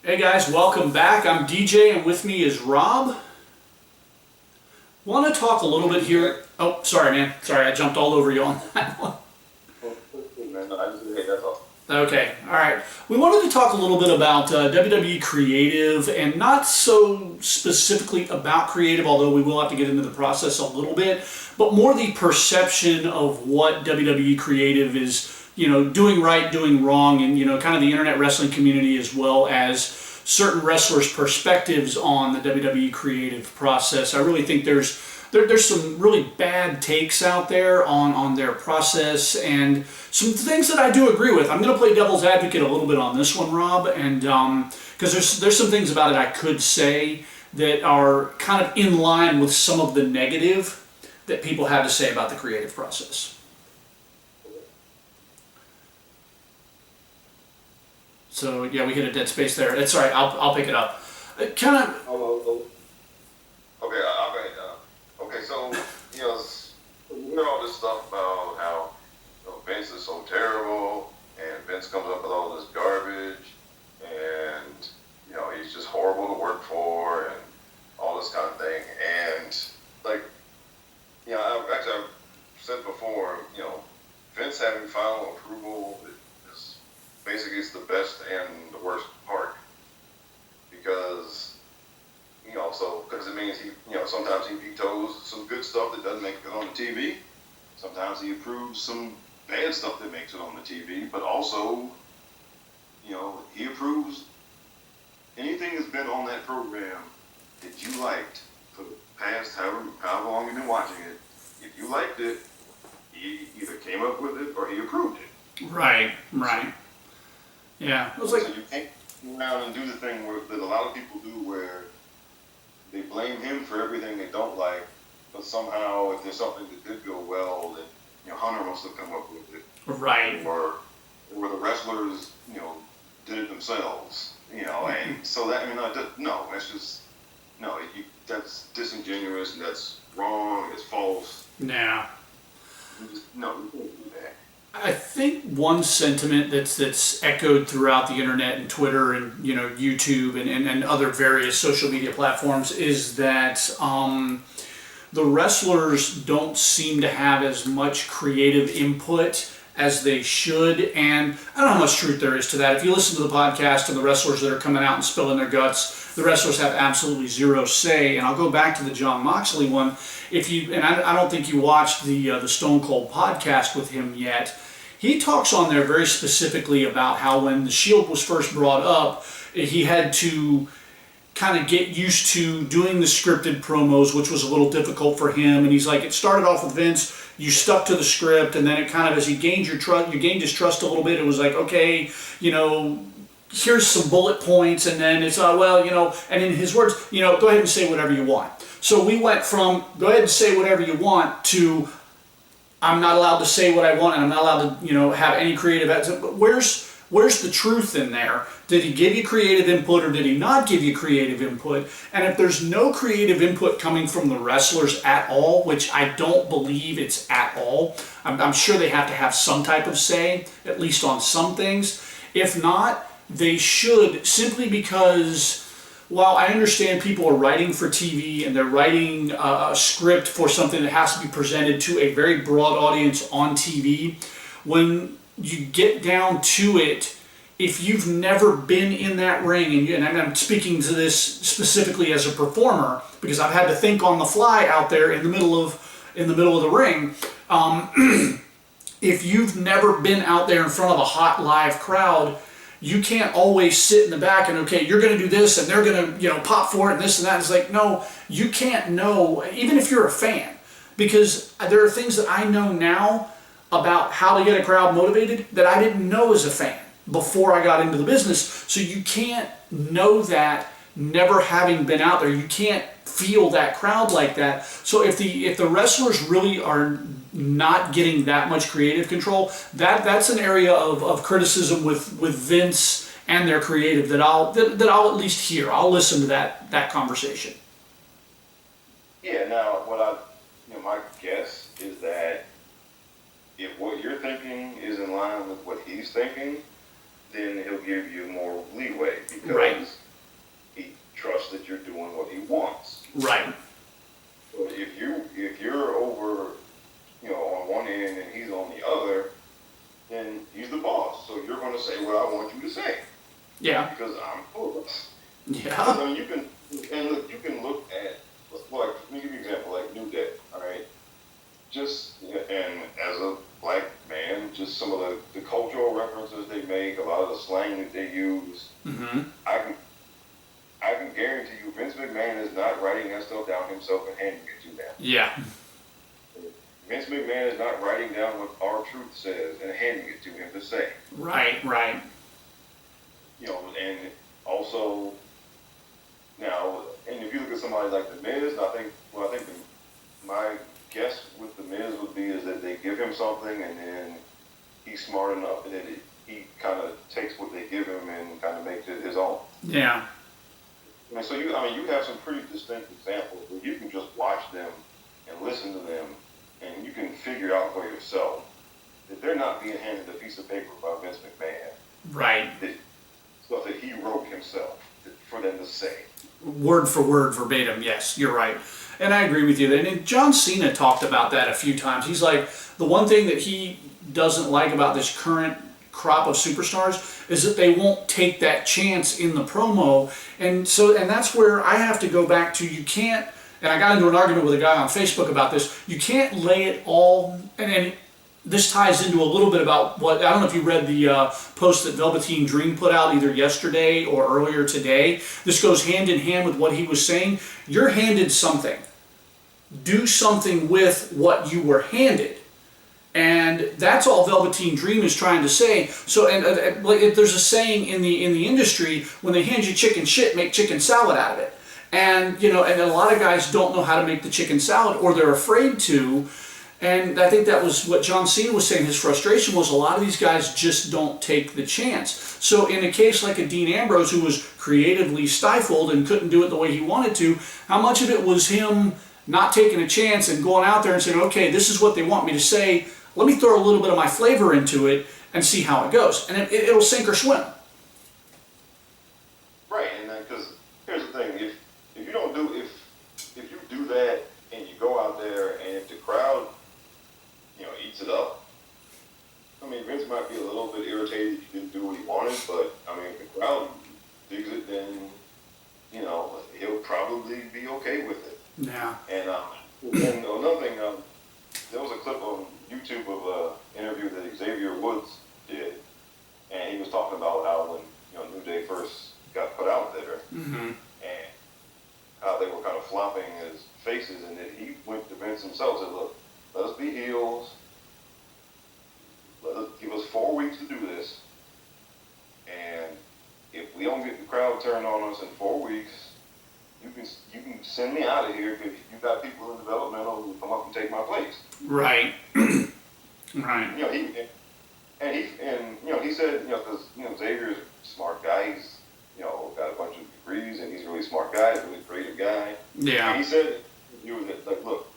Hey guys, welcome back. I'm DJ and with me is Rob. Want to talk a little bit here. Oh, sorry man. Sorry, I jumped all over you on that one. Okay, all right. We wanted to talk a little bit about WWE Creative and not so specifically about creative, although we will have to get into the process a little bit, but more the perception of what WWE Creative is, doing right, doing wrong, and, kind of the internet wrestling community as well as certain wrestlers' perspectives on the WWE Creative process. I really think there's some really bad takes out there on their process and some things that I do agree with. I'm going to play devil's advocate a little bit on this one, Rob, and because there's some things about it I could say that are kind of in line with some of the negative that people have to say about the creative process. So yeah, we hit a dead space there. It's all right. I'll pick it up. Kind of. Okay, I'll write it down. Okay, so, we hear all this stuff about how Vince is so terrible, and Vince comes up with all this garbage, and, he's just horrible to work for, and all this kind of thing. And, I've said before, Vince having final approval is basically it's the best and the worst part. Because because it means sometimes he vetoes some good stuff that doesn't make it on the TV. Sometimes he approves some bad stuff that makes it on the TV. But also, he approves anything that's been on that program that you liked for the past however long you've been watching it. If you liked it, he either came up with it or he approved it. Right. Yeah. It was like so you can't go around and do the thing that a lot of people do where they blame him for everything they don't like, but somehow if there's something that did go well, then Hunter must have come up with it, right. Or the wrestlers did it themselves, and so that's disingenuous and that's wrong, it's false. Nah. You can't do that. I think one sentiment that's echoed throughout the internet and Twitter and YouTube and other various social media platforms is that the wrestlers don't seem to have as much creative input as they should, and I don't know how much truth there is to that. If you listen to the podcast and the wrestlers that are coming out and spilling their guts, the wrestlers have absolutely zero say. And I'll go back to the Jon Moxley one. I don't think you watched the Stone Cold podcast with him yet. He talks on there very specifically about how when the Shield was first brought up, he had to kind of get used to doing the scripted promos, which was a little difficult for him. And he's like, it started off with Vince, you stuck to the script, and then it kind of, as he gained your trust, you gained his trust a little bit. It was like, okay, here's some bullet points, and then it's, and in his words, go ahead and say whatever you want. So we went from, go ahead and say whatever you want, to, I'm not allowed to say what I want, and I'm not allowed to, have any creative. But where's the truth in there? Did he give you creative input, or did he not give you creative input? And if there's no creative input coming from the wrestlers at all, which I don't believe it's at all, I'm sure they have to have some type of say, at least on some things. If not, they should, simply because, while I understand people are writing for TV and they're writing a script for something that has to be presented to a very broad audience on TV, when you get down to it, if you've never been in that ring, and I'm speaking to this specifically as a performer because I've had to think on the fly out there in the middle of the ring. If you've never been out there in front of a hot live crowd, you can't always sit in the back and, okay, you're going to do this and they're going to, pop for it and this and that. It's like, no, you can't know, even if you're a fan, because there are things that I know now about how to get a crowd motivated that I didn't know as a fan before I got into the business. So you can't know that never having been out there. You can't feel that crowd like that. So if the wrestlers really are not getting that much creative control, that's an area of criticism with Vince and their creative that I'll at least hear. I'll listen to that conversation. Yeah. Now, my guess is that if what you're thinking is in line with what he's thinking, then he'll give you more leeway because Yeah. because I'm clueless. Because, Yeah. I mean, you can look at, like, let me give you an example, like New Day, all right? Just, and as a black man, just some of the cultural references they make, a lot of the slang that they use, Mm-hmm. I can, I can guarantee you Vince McMahon is not writing that stuff down himself and handing it to them. Yeah. Vince McMahon is not writing down what R-Truth says and handing it to him to say. Right. Right. And also, now, and if you look at somebody like The Miz, I think my guess with The Miz would be is that they give him something and then he's smart enough and then he kind of takes what they give him and kind of makes it his own. Yeah. And so you have some pretty distinct examples where you can just watch them and listen to them and you can figure out for yourself that they're not being handed a piece of paper by Vince McMahon. Right. Stuff that he wrote himself for them to say. Word for word, verbatim. Yes, you're right. And I agree with you. And John Cena talked about that a few times. He's like, the one thing that he doesn't like about this current crop of superstars is that they won't take that chance in the promo. And that's where I have to go back to, you can't, and I got into an argument with a guy on Facebook about this, you can't lay it all, and this ties into a little bit about what, I don't know if you read the post that Velveteen Dream put out either yesterday or earlier today. This goes hand in hand with what he was saying. You're handed something. Do something with what you were handed. And that's all Velveteen Dream is trying to say. So, and like, there's a saying in the industry, when they hand you chicken shit, make chicken salad out of it. And, and a lot of guys don't know how to make the chicken salad, or they're afraid to. And I think that was what John Cena was saying. His frustration was a lot of these guys just don't take the chance. So in a case like a Dean Ambrose, who was creatively stifled and couldn't do it the way he wanted to, how much of it was him not taking a chance and going out there and saying, okay, this is what they want me to say, let me throw a little bit of my flavor into it and see how it goes. And it'll sink or swim. Right, and because here's the thing, if you don't do, if you do that and you go out there and if the crowd eats it up. I mean, Vince might be a little bit irritated he didn't do what he wanted, but I mean, if the crowd digs it, then he'll probably be okay with it. Yeah. And another thing, there was a clip on YouTube of an interview that Xavier Woods did, and he was talking about how when New Day first got put out there, and how they were kind of flopping his faces, and that he went to Vince himself and said, "Look, let us be heels. Give us 4 weeks to do this. And if we don't get the crowd turned on us in 4 weeks, you can send me out of here because you got people in developmental who come up and take my place." Right. Right. He said, because Xavier's a smart guy. He's got a bunch of degrees and he's a really smart guy. He's a really creative guy. Yeah. And he said, like, look,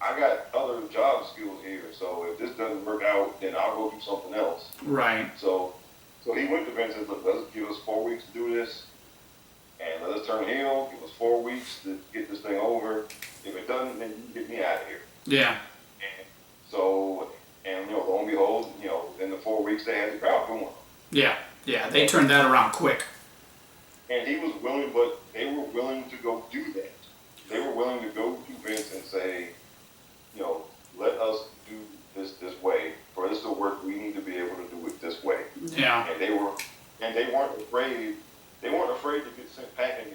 I got other job skills here, so if this doesn't work out, then I'll go do something else. Right. So he went to Vince and said, look, let's give us 4 weeks to do this, and let us turn heel, give us 4 weeks to get this thing over. If it doesn't, then you can get me out of here. Yeah. And lo and behold, within the 4 weeks, they had the crowd going. Yeah. Yeah. They turned that around quick. And he was willing, but they were willing to go do that. They were willing to go to Vince and say, let us do this way. For this to work, we need to be able to do it this way. Yeah. And they weren't afraid. They weren't afraid to get sent packing